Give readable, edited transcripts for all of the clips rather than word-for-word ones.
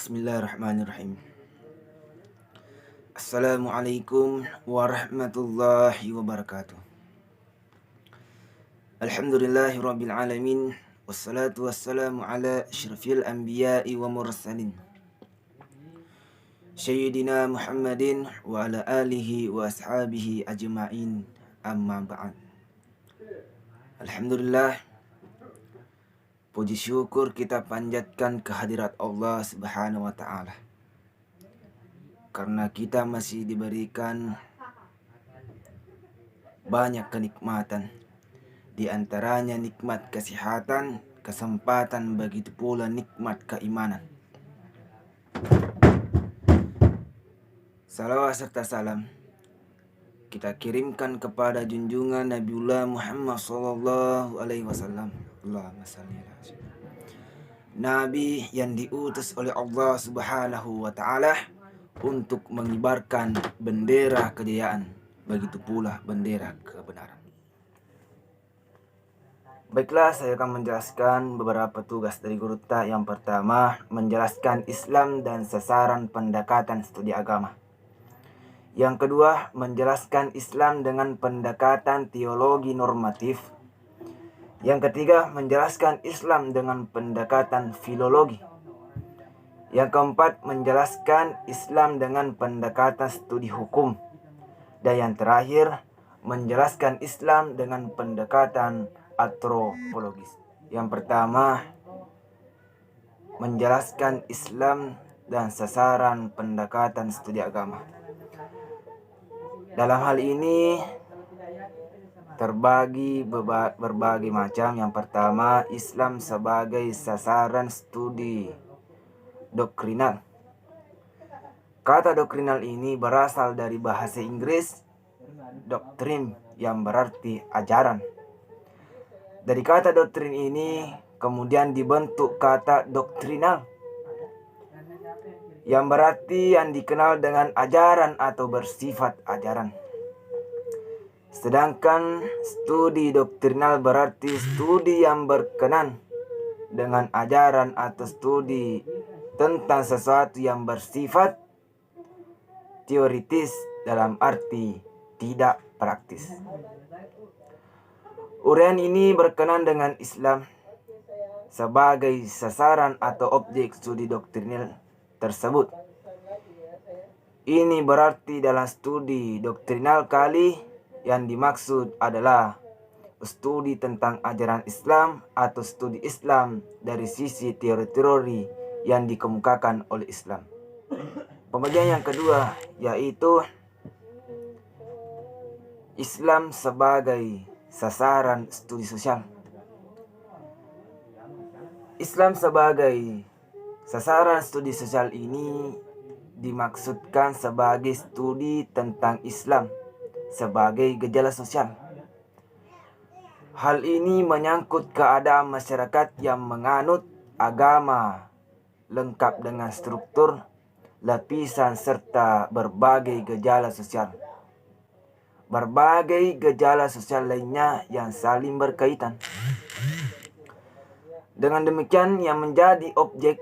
Bismillahirrahmanirrahim. Assalamualaikum warahmatullahi wabarakatuh. Alhamdulillahirabbil alamin, wassalatu wassalamu ala asyrafil anbiya'i wa mursalin, Sayyidina Muhammadin wa ala alihi wa ashabihi ajma'in, amma ba'd. Alhamdulillah, puji syukur kita panjatkan kehadirat Allah Subhanahu wa ta'ala, karena kita masih diberikan banyak kenikmatan, di antaranya nikmat kesehatan, kesempatan, begitu pula nikmat keimanan. Salawat serta salam kita kirimkan kepada junjungan Nabiullah Muhammad sallallahu alaihi wasallam. Allahumma shalli ala sayyidina, Nabi yang diutus oleh Allah Subhanahu wa ta'ala untuk mengibarkan bendera kejayaan, begitu pula bendera kebenaran. Baiklah, saya akan menjelaskan beberapa tugas dari Guru Ta. Yang pertama, menjelaskan Islam dan sasaran pendekatan studi agama. Yang kedua, menjelaskan Islam dengan pendekatan teologi normatif. Yang ketiga, menjelaskan Islam dengan pendekatan filologi. Yang keempat, menjelaskan Islam dengan pendekatan studi hukum. Dan yang terakhir, menjelaskan Islam dengan pendekatan antropologis. Yang pertama, menjelaskan Islam dan sasaran pendekatan studi agama. Dalam hal ini terbagi berbagai macam. Yang pertama, Islam sebagai sasaran studi doktrinal. Kata doktrinal ini berasal dari bahasa Inggris doktrin, yang berarti ajaran. Dari kata doktrin ini kemudian dibentuk kata doktrinal, yang berarti yang dikenal dengan ajaran atau bersifat ajaran. Sedangkan studi doktrinal berarti studi yang berkenan dengan ajaran atau studi tentang sesuatu yang bersifat teoritis dalam arti tidak praktis. Uraian ini berkenan dengan Islam sebagai sasaran atau objek studi doktrinal tersebut. Ini berarti dalam studi doktrinal kali yang dimaksud adalah studi tentang ajaran Islam atau studi Islam dari sisi teori-teori yang dikemukakan oleh Islam. Pembagian yang kedua yaitu Islam sebagai sasaran studi sosial. Islam sebagai sasaran studi sosial ini dimaksudkan sebagai studi tentang Islam sebagai gejala sosial. Hal ini menyangkut keadaan masyarakat yang menganut agama lengkap dengan struktur, lapisan, serta berbagai gejala sosial. Berbagai gejala sosial lainnya yang saling berkaitan. Dengan demikian, yang menjadi objek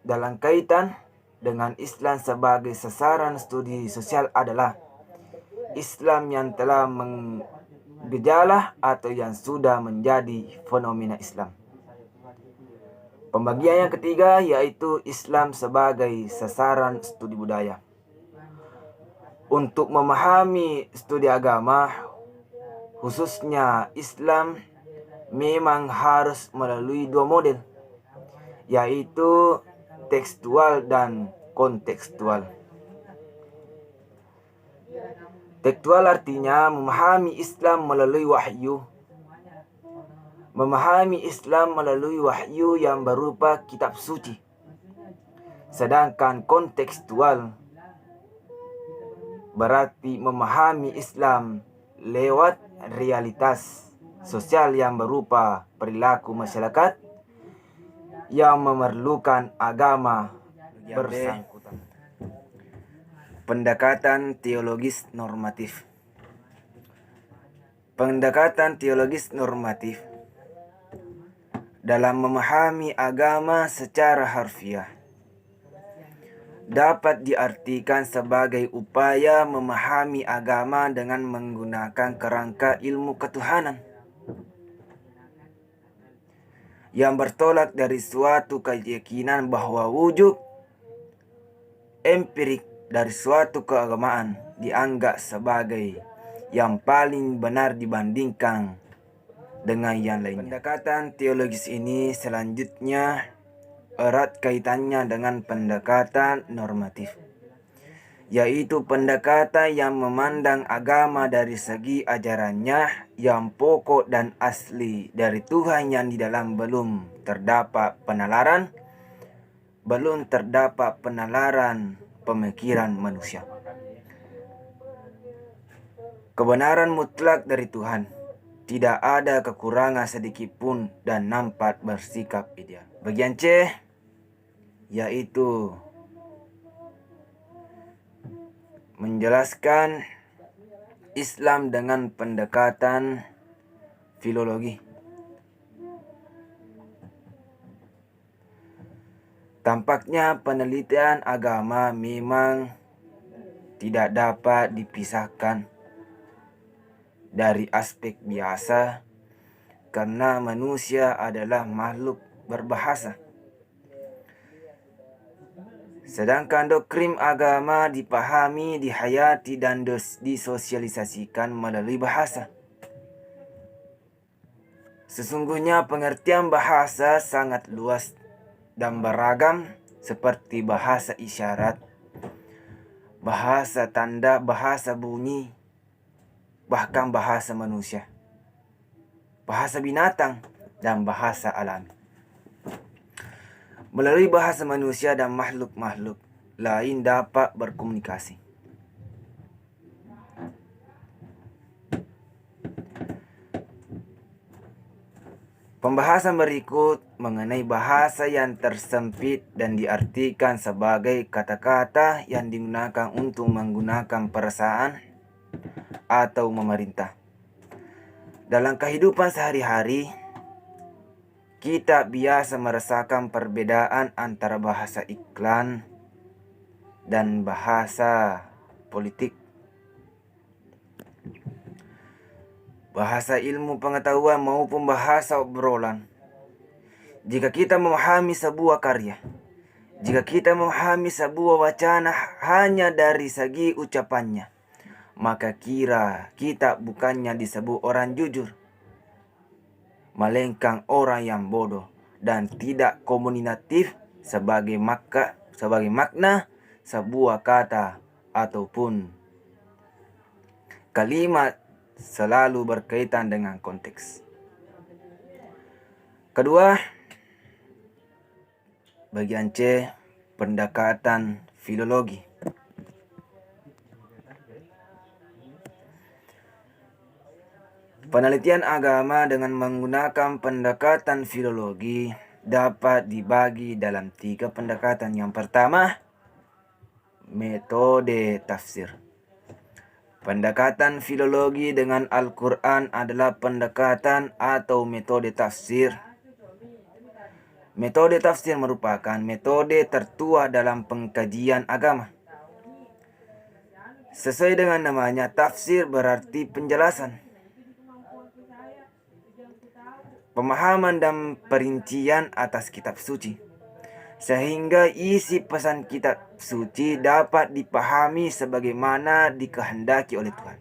dalam kaitan dengan Islam sebagai sasaran studi sosial adalah Islam yang telah menggejala atau yang sudah menjadi fenomena Islam. Pembagian yang ketiga yaitu Islam sebagai sasaran studi budaya. Untuk memahami studi agama, khususnya Islam, memang harus melalui dua model, yaitu tekstual dan kontekstual. Tekstual artinya memahami Islam melalui wahyu. Memahami Islam melalui wahyu yang berupa kitab suci. Sedangkan kontekstual berarti memahami Islam lewat realitas sosial yang berupa perilaku masyarakat yang memerlukan agama bersangkutan. Pendekatan teologis normatif. Pendekatan teologis normatif dalam memahami agama secara harfiah dapat diartikan sebagai upaya memahami agama dengan menggunakan kerangka ilmu ketuhanan yang bertolak dari suatu keyakinan bahwa wujud empirik dari suatu keagamaan dianggap sebagai yang paling benar dibandingkan dengan yang lainnya. Pendekatan teologis ini selanjutnya erat kaitannya dengan pendekatan normatif, yaitu pendekatan yang memandang agama dari segi ajarannya yang pokok dan asli dari Tuhan, yang di dalam belum terdapat penalaran pemikiran manusia. Kebenaran mutlak dari Tuhan, tidak ada kekurangan sedikit pun dan nampak bersikap ideal. Bagian C yaitu menjelaskan Islam dengan pendekatan filologi. Tampaknya penelitian agama memang tidak dapat dipisahkan dari aspek biasa, karena manusia adalah makhluk berbahasa. Sedangkan doktrin agama dipahami, dihayati, dan disosialisasikan melalui bahasa. Sesungguhnya pengertian bahasa sangat luas dan beragam, seperti bahasa isyarat, bahasa tanda, bahasa bunyi, bahkan bahasa manusia, bahasa binatang, dan bahasa alami. Melalui bahasa manusia dan makhluk-makhluk lain dapat berkomunikasi. Pembahasan berikut mengenai bahasa yang tersempit dan diartikan sebagai kata-kata yang digunakan untuk menggunakan perasaan atau memerintah. Dalam kehidupan sehari-hari, kita biasa merasakan perbedaan antara bahasa iklan dan bahasa politik, bahasa ilmu pengetahuan maupun bahasa obrolan. Jika kita memahami sebuah karya, jika kita memahami sebuah wacana hanya dari segi ucapannya, maka kira kita bukannya disebut orang jujur, melainkan orang yang bodoh dan tidak komunikatif sebagai makna sebuah kata ataupun kalimat selalu berkaitan dengan konteks. Kedua, bagian C, pendekatan filologi. Penelitian agama dengan menggunakan pendekatan filologi dapat dibagi dalam 3 pendekatan. Yang pertama, metode tafsir. Pendekatan filologi dengan Al-Quran adalah pendekatan atau metode tafsir. Metode tafsir merupakan metode tertua dalam pengkajian agama. Sesuai dengan namanya, tafsir berarti penjelasan, pemahaman dan perincian atas kitab suci, sehingga isi pesan kitab suci dapat dipahami sebagaimana dikehendaki oleh Tuhan.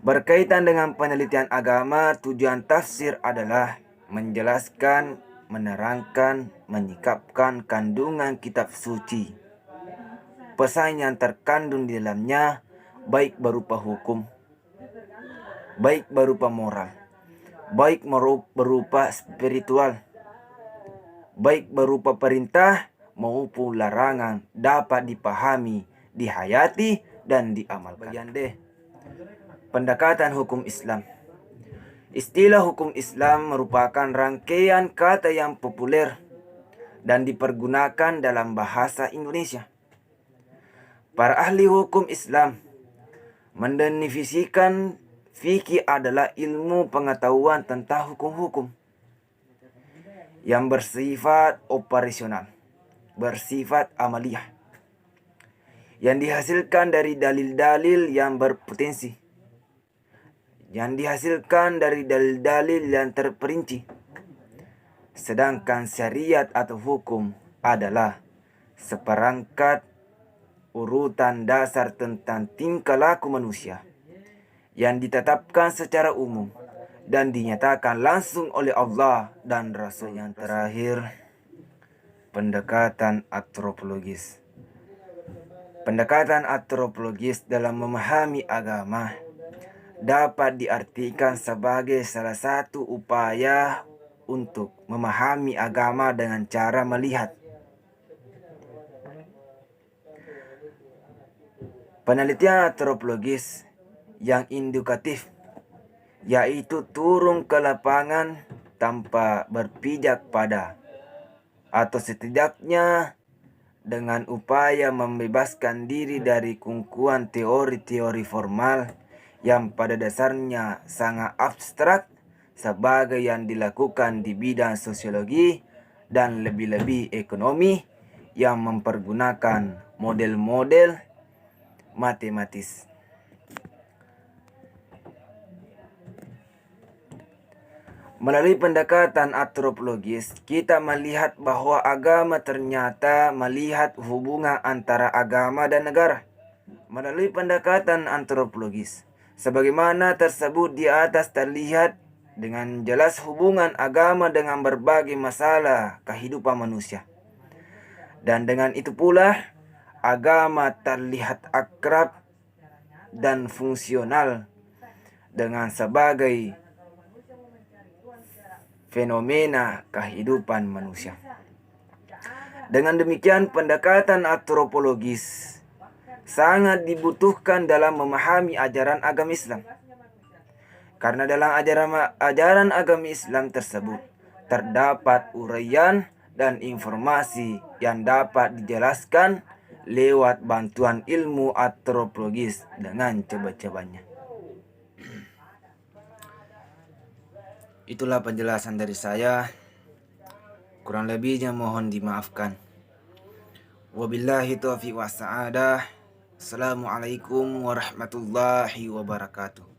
Berkaitan dengan penelitian agama, tujuan tafsir adalah menjelaskan, menerangkan, menyikapkan kandungan kitab suci, pesan yang terkandung di dalamnya, baik berupa hukum, baik berupa moral, baik berupa spiritual, baik berupa perintah maupun larangan, dapat dipahami, dihayati, dan diamalkan. Bagian D, pendekatan hukum Islam. Istilah hukum Islam merupakan rangkaian kata yang populer dan dipergunakan dalam bahasa Indonesia. Para ahli hukum Islam mendefinisikan fikih adalah ilmu pengetahuan tentang hukum-hukum yang bersifat operasional bersifat amaliyah yang dihasilkan dari dalil-dalil yang berpotensi, yang dihasilkan dari dalil-dalil yang terperinci. Sedangkan syariat atau hukum adalah seperangkat urutan dasar tentang tingkah laku manusia yang ditetapkan secara umum dan dinyatakan langsung oleh Allah dan Rasul. Yang terakhir, pendekatan antropologis. Pendekatan antropologis dalam memahami agama dapat diartikan sebagai salah satu upaya untuk memahami agama dengan cara melihat. Penelitian antropologis yang indikatif, yaitu turun ke lapangan tanpa berpijak pada, atau setidaknya dengan upaya membebaskan diri dari kungkuan teori-teori formal yang pada dasarnya sangat abstrak, sebagai yang dilakukan di bidang sosiologi dan lebih-lebih ekonomi yang mempergunakan model-model matematis. Melalui pendekatan antropologis, kita melihat bahwa agama ternyata melihat hubungan antara agama dan negara. Melalui pendekatan antropologis, sebagaimana tersebut di atas, terlihat dengan jelas hubungan agama dengan berbagai masalah kehidupan manusia. Dan dengan itu pula, agama terlihat akrab dan fungsional dengan sebagai fenomena kehidupan manusia. Dengan demikian, pendekatan antropologis sangat dibutuhkan dalam memahami ajaran agama Islam. Karena dalam ajaran agama Islam tersebut terdapat uraian dan informasi yang dapat dijelaskan lewat bantuan ilmu antropologis dengan coba-cobanya. Itulah penjelasan dari saya. Kurang lebihnya mohon dimaafkan. Wabillahi taufiq wa sa'adah. Assalamualaikum warahmatullahi wabarakatuh.